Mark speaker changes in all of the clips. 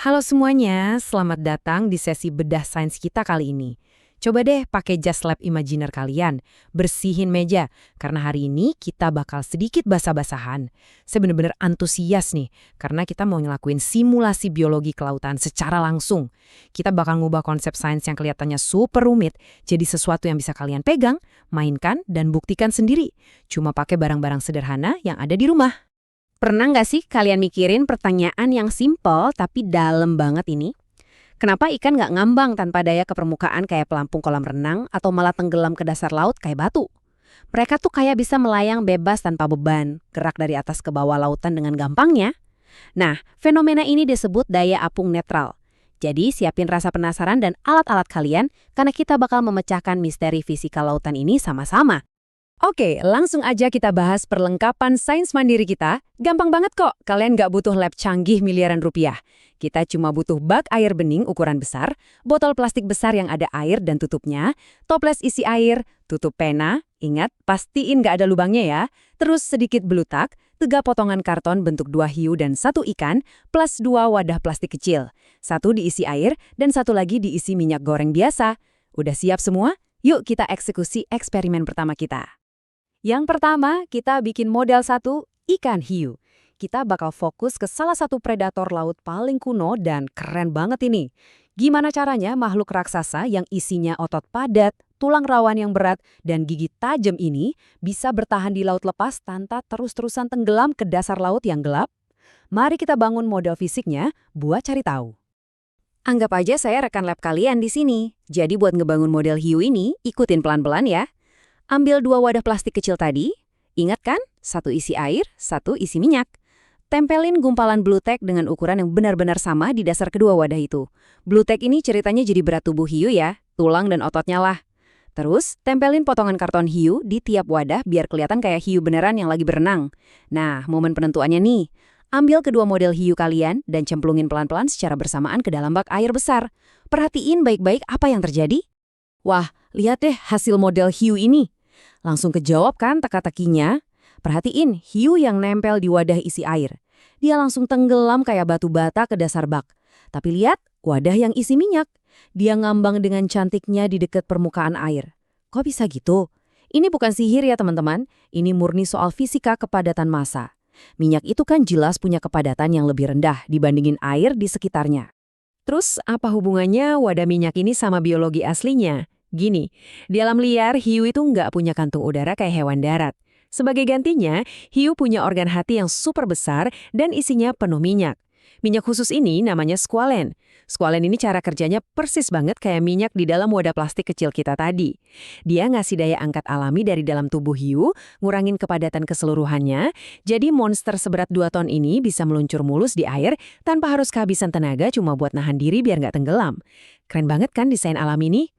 Speaker 1: Halo semuanya, selamat datang di sesi bedah sains kita kali ini. Coba deh pakai Just Lab Imaginer kalian, bersihin meja, karena hari ini kita bakal sedikit basah-basahan. Saya bener-bener antusias nih, karena kita mau ngelakuin simulasi biologi kelautan secara langsung. Kita bakal ngubah konsep sains yang kelihatannya super rumit, jadi sesuatu yang bisa kalian pegang, mainkan, dan buktikan sendiri. Cuma pakai barang-barang sederhana yang ada di rumah.
Speaker 2: Pernah nggak sih kalian mikirin pertanyaan yang simpel tapi dalam banget ini? Kenapa ikan nggak ngambang tanpa daya ke permukaan kayak pelampung kolam renang atau malah tenggelam ke dasar laut kayak batu? Mereka tuh kayak bisa melayang bebas tanpa beban, gerak dari atas ke bawah lautan dengan gampangnya. Nah, fenomena ini disebut daya apung netral. Jadi siapin rasa penasaran dan alat-alat kalian karena kita bakal memecahkan misteri fisika lautan ini sama-sama.
Speaker 1: Oke, langsung aja kita bahas perlengkapan sains mandiri kita. Gampang banget kok, kalian nggak butuh lab canggih miliaran rupiah. Kita cuma butuh bak air bening ukuran besar, botol plastik besar yang ada air dan tutupnya, toples isi air, tutup pena, ingat pastiin nggak ada lubangnya ya, terus sedikit belutak, 3 potongan karton bentuk 2 hiu dan 1 ikan, plus 2 wadah plastik kecil. 1 diisi air dan 1 lagi diisi minyak goreng biasa. Udah siap semua? Yuk kita eksekusi eksperimen pertama kita. Yang pertama, kita bikin model 1, ikan hiu. Kita bakal fokus ke salah satu predator laut paling kuno dan keren banget ini. Gimana caranya makhluk raksasa yang isinya otot padat, tulang rawan yang berat, dan gigi tajam ini bisa bertahan di laut lepas tanpa terus-terusan tenggelam ke dasar laut yang gelap? Mari kita bangun model fisiknya buat cari tahu.
Speaker 2: Anggap aja saya rekan lab kalian di sini. Jadi buat ngebangun model hiu ini, ikutin pelan-pelan ya. Ambil 2 wadah plastik kecil tadi. Ingat kan? 1 isi air, 1 isi minyak. Tempelin gumpalan blue tack dengan ukuran yang benar-benar sama di dasar kedua wadah itu. Blue tack ini ceritanya jadi berat tubuh hiu ya, tulang dan ototnya lah. Terus, tempelin potongan karton hiu di tiap wadah biar kelihatan kayak hiu beneran yang lagi berenang. Nah, momen penentuannya nih. Ambil kedua model hiu kalian dan cemplungin pelan-pelan secara bersamaan ke dalam bak air besar. Perhatiin baik-baik apa yang terjadi.
Speaker 1: Wah, lihat deh hasil model hiu ini. Langsung kejawab kan teka-tekinya? Perhatiin hiu yang nempel di wadah isi air. Dia langsung tenggelam kayak batu bata ke dasar bak. Tapi lihat, wadah yang isi minyak. Dia ngambang dengan cantiknya di dekat permukaan air. Kok bisa gitu? Ini bukan sihir ya teman-teman. Ini murni soal fisika kepadatan massa. Minyak itu kan jelas punya kepadatan yang lebih rendah dibandingin air di sekitarnya. Terus apa hubungannya wadah minyak ini sama biologi aslinya? Gini, di alam liar, hiu itu nggak punya kantung udara kayak hewan darat. Sebagai gantinya, hiu punya organ hati yang super besar dan isinya penuh minyak. Minyak khusus ini namanya squalen. Squalen ini cara kerjanya persis banget kayak minyak di dalam wadah plastik kecil kita tadi. Dia ngasih daya angkat alami dari dalam tubuh hiu, ngurangin kepadatan keseluruhannya, jadi monster seberat 2 ton ini bisa meluncur mulus di air tanpa harus kehabisan tenaga cuma buat nahan diri biar nggak tenggelam. Keren banget kan desain alam ini?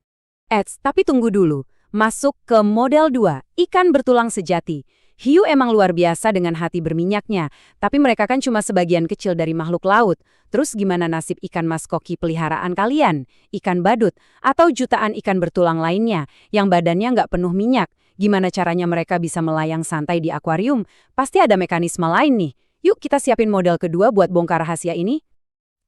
Speaker 2: Tapi tunggu dulu. Masuk ke model 2, ikan bertulang sejati. Hiu emang luar biasa dengan hati berminyaknya, tapi mereka kan cuma sebagian kecil dari makhluk laut. Terus gimana nasib ikan mas koki peliharaan kalian? Ikan badut, atau jutaan ikan bertulang lainnya, yang badannya nggak penuh minyak? Gimana caranya mereka bisa melayang santai di akuarium? Pasti ada mekanisme lain nih. Yuk kita siapin model kedua buat bongkar rahasia ini.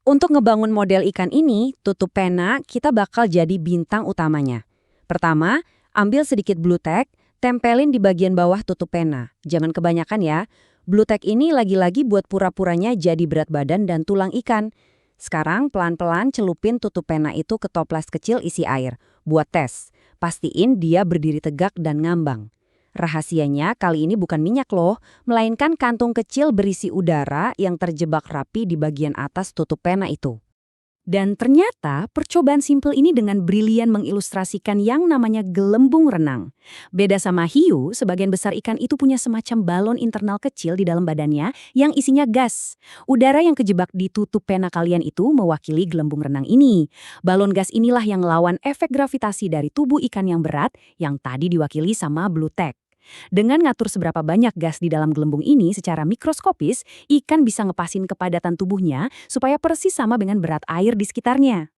Speaker 2: Untuk ngebangun model ikan ini, tutup pena kita bakal jadi bintang utamanya. Pertama, ambil sedikit blue tack, tempelin di bagian bawah tutup pena. Jangan kebanyakan ya. Blue tack ini lagi-lagi buat pura-puranya jadi berat badan dan tulang ikan. Sekarang pelan-pelan celupin tutup pena itu ke toples kecil isi air. Buat tes. Pastiin dia berdiri tegak dan ngambang. Rahasianya kali ini bukan minyak loh, melainkan kantung kecil berisi udara yang terjebak rapi di bagian atas tutup pena itu. Dan ternyata percobaan simpel ini dengan brilian mengilustrasikan yang namanya gelembung renang. Beda sama hiu, sebagian besar ikan itu punya semacam balon internal kecil di dalam badannya yang isinya gas. Udara yang kejebak di tutup pena kalian itu mewakili gelembung renang ini. Balon gas inilah yang ngelawan efek gravitasi dari tubuh ikan yang berat yang tadi diwakili sama blue tack. Dengan ngatur seberapa banyak gas di dalam gelembung ini secara mikroskopis, ikan bisa ngepasin kepadatan tubuhnya supaya persis sama dengan berat air di sekitarnya.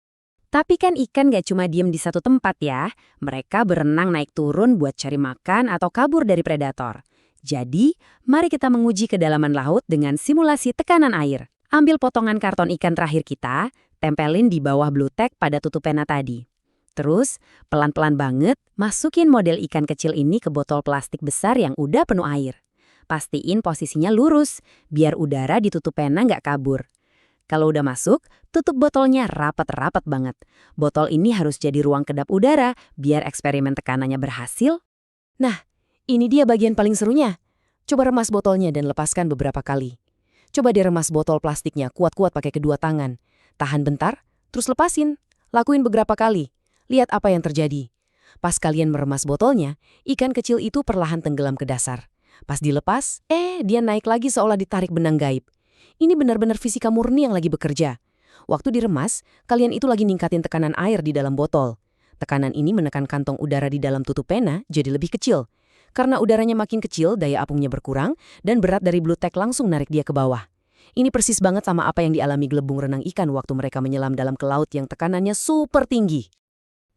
Speaker 2: Tapi kan ikan gak cuma diem di satu tempat ya. Mereka berenang naik turun buat cari makan atau kabur dari predator. Jadi, mari kita menguji kedalaman laut dengan simulasi tekanan air. Ambil potongan karton ikan terakhir kita, tempelin di bawah blue tack pada tutup pena tadi. Terus, pelan-pelan banget, masukin model ikan kecil ini ke botol plastik besar yang udah penuh air. Pastiin posisinya lurus, biar udara di tutup pena nggak kabur. Kalau udah masuk, tutup botolnya rapat-rapat banget. Botol ini harus jadi ruang kedap udara, biar eksperimen tekanannya berhasil.
Speaker 1: Ini dia bagian paling serunya. Coba remas botolnya dan lepaskan beberapa kali. Coba diremas botol plastiknya kuat-kuat pakai kedua tangan. Tahan bentar, terus lepasin. Lakuin beberapa kali. Lihat apa yang terjadi. Pas kalian meremas botolnya, ikan kecil itu perlahan tenggelam ke dasar. Pas dilepas, dia naik lagi seolah ditarik benang gaib. Ini benar-benar fisika murni yang lagi bekerja. Waktu diremas, kalian itu lagi ningkatin tekanan air di dalam botol. Tekanan ini menekan kantong udara di dalam tutup pena jadi lebih kecil. Karena udaranya makin kecil, daya apungnya berkurang, dan berat dari blue tack langsung narik dia ke bawah. Ini persis banget sama apa yang dialami gelembung renang ikan waktu mereka menyelam dalam ke laut yang tekanannya super tinggi.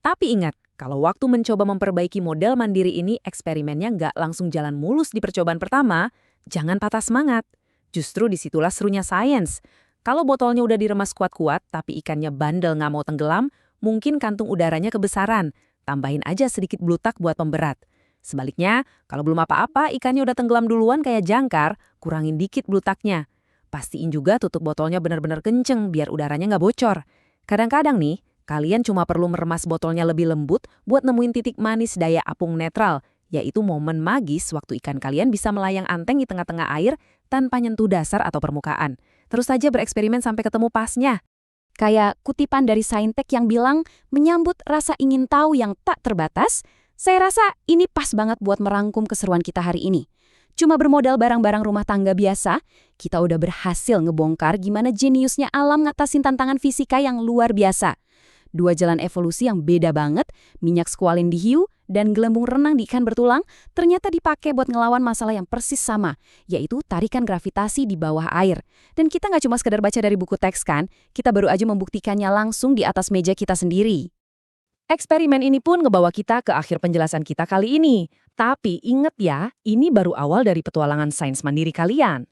Speaker 2: Tapi ingat, kalau waktu mencoba memperbaiki model mandiri ini, eksperimennya nggak langsung jalan mulus di percobaan pertama, jangan patah semangat. Justru disitulah serunya sains. Kalau botolnya udah diremas kuat-kuat, tapi ikannya bandel nggak mau tenggelam, mungkin kantung udaranya kebesaran. Tambahin aja sedikit blue tack buat pemberat. Sebaliknya, kalau belum apa-apa, ikannya udah tenggelam duluan kayak jangkar, kurangin dikit blue tacknya. Pastiin juga tutup botolnya benar-benar kenceng biar udaranya nggak bocor. Kadang-kadang nih, kalian cuma perlu meremas botolnya lebih lembut buat nemuin titik manis daya apung netral, yaitu momen magis waktu ikan kalian bisa melayang anteng di tengah-tengah air tanpa nyentuh dasar atau permukaan. Terus saja bereksperimen sampai ketemu pasnya. Kayak kutipan dari Saintek yang bilang, menyambut rasa ingin tahu yang tak terbatas. Saya rasa ini pas banget buat merangkum keseruan kita hari ini. Cuma bermodal barang-barang rumah tangga biasa, kita udah berhasil ngebongkar gimana jeniusnya alam ngatasin tantangan fisika yang luar biasa. Dua jalan evolusi yang beda banget, minyak squalene di hiu dan gelembung renang di ikan bertulang, ternyata dipakai buat ngelawan masalah yang persis sama, yaitu tarikan gravitasi di bawah air. Dan kita nggak cuma sekedar baca dari buku teks kan, kita baru aja membuktikannya langsung di atas meja kita sendiri.
Speaker 1: Eksperimen ini pun ngebawa kita ke akhir penjelasan kita kali ini. Tapi inget ya, ini baru awal dari petualangan sains mandiri kalian.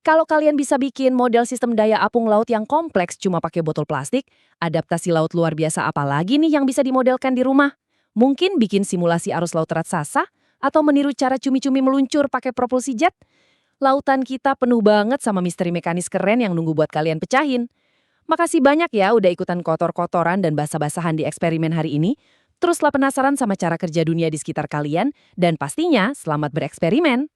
Speaker 1: Kalau kalian bisa bikin model sistem daya apung laut yang kompleks cuma pakai botol plastik, adaptasi laut luar biasa apa lagi nih yang bisa dimodelkan di rumah? Mungkin bikin simulasi arus laut raksasa? Atau meniru cara cumi-cumi meluncur pakai propulsi jet? Lautan kita penuh banget sama misteri mekanis keren yang nunggu buat kalian pecahin. Makasih banyak ya udah ikutan kotor-kotoran dan basah-basahan di eksperimen hari ini. Teruslah penasaran sama cara kerja dunia di sekitar kalian, dan pastinya selamat bereksperimen.